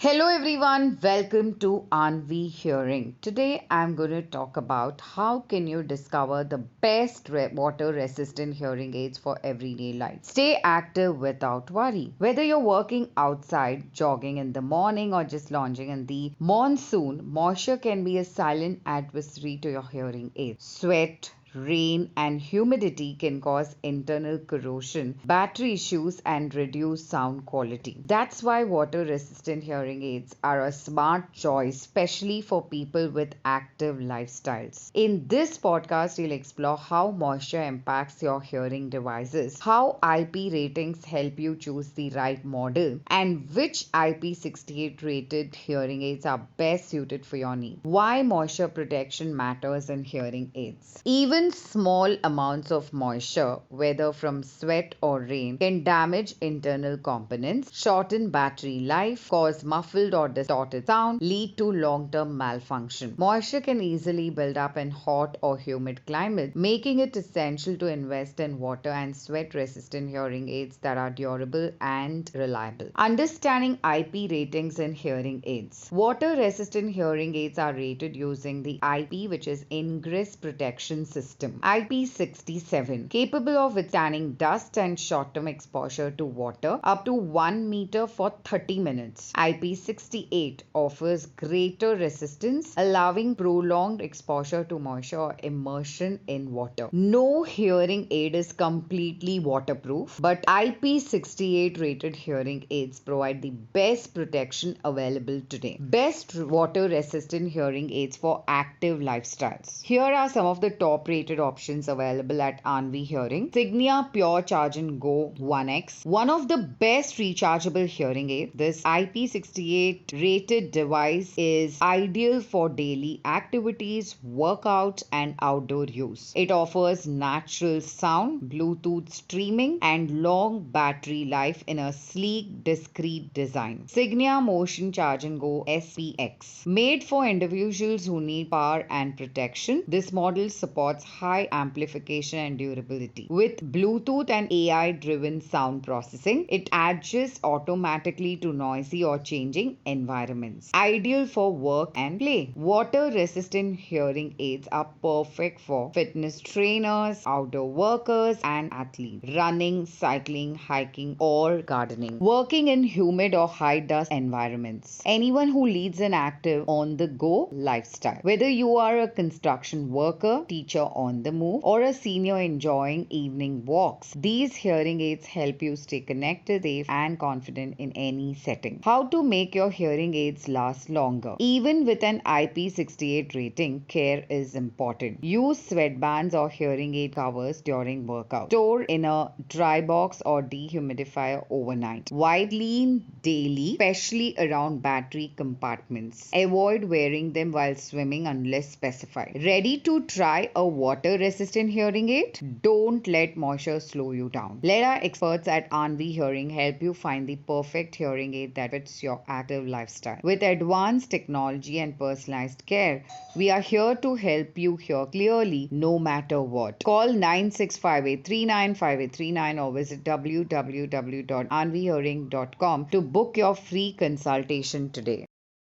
Hello everyone, welcome to Anvi Hearing. Today I'm going to talk about how can you discover the best water resistant hearing aids for everyday life. Stay active without worry. Whether you're working outside, jogging in the morning or just lounging in the monsoon, moisture can be a silent adversary to your hearing aids. Sweat, rain and humidity can cause internal corrosion, battery issues and reduce sound quality. That's why water resistant hearing aids are a smart choice, especially for people with active lifestyles. In this podcast, we'll explore how moisture impacts your hearing devices, how IP ratings help you choose the right model, and which IP68 rated hearing aids are best suited for your needs. Why moisture protection matters in hearing aids. Even small amounts of moisture, whether from sweat or rain, can damage internal components, shorten battery life, cause muffled or distorted sound, lead to long-term malfunction. Moisture can easily build up in hot or humid climates, making it essential to invest in water and sweat-resistant hearing aids that are durable and reliable. Understanding IP ratings in hearing aids. Water-resistant hearing aids are rated using the IP, which is Ingress Protection System. IP67, capable of withstanding dust and short-term exposure to water up to 1 meter for 30 minutes. IP68 offers greater resistance, allowing prolonged exposure to moisture or immersion in water. No hearing aid is completely waterproof, but IP68 rated hearing aids provide the best protection available today. Best water-resistant hearing aids for active lifestyles. Here are some of the top-rated options available at Anvi Hearing. Signia Pure Charge and Go 1X, one of the best rechargeable hearing aids. This IP68 rated device is ideal for daily activities, workouts and outdoor use. It offers natural sound, Bluetooth streaming and long battery life in a sleek, discreet design. Signia Motion Charge and Go SPX, made for individuals who need power and protection. This model supports high amplification and durability. With Bluetooth and AI-driven sound processing, it adjusts automatically to noisy or changing environments. Ideal for work and play. Water-resistant hearing aids are perfect for fitness trainers, outdoor workers, and athletes running, cycling, hiking, or gardening. Working in humid or high-dust environments. Anyone who leads an active, on-the-go lifestyle. Whether you are a construction worker, teacher on the move, or a senior enjoying evening walks, these hearing aids help you stay connected, safe, and confident in any setting. How to make your hearing aids last longer. Even with an IP68 rating, care is important. Use sweatbands or hearing aid covers during workout. Store in a dry box or dehumidifier overnight. Wipe clean daily, especially around battery compartments. Avoid wearing them while swimming unless specified. Ready to try a water-resistant hearing aid? Don't let moisture slow you down. Let our experts at Anvi Hearing help you find the perfect hearing aid that fits your active lifestyle. With advanced technology and personalized care, we are here to help you hear clearly no matter what. Call 9658395839 or visit www.anvihearing.com to book your free consultation today.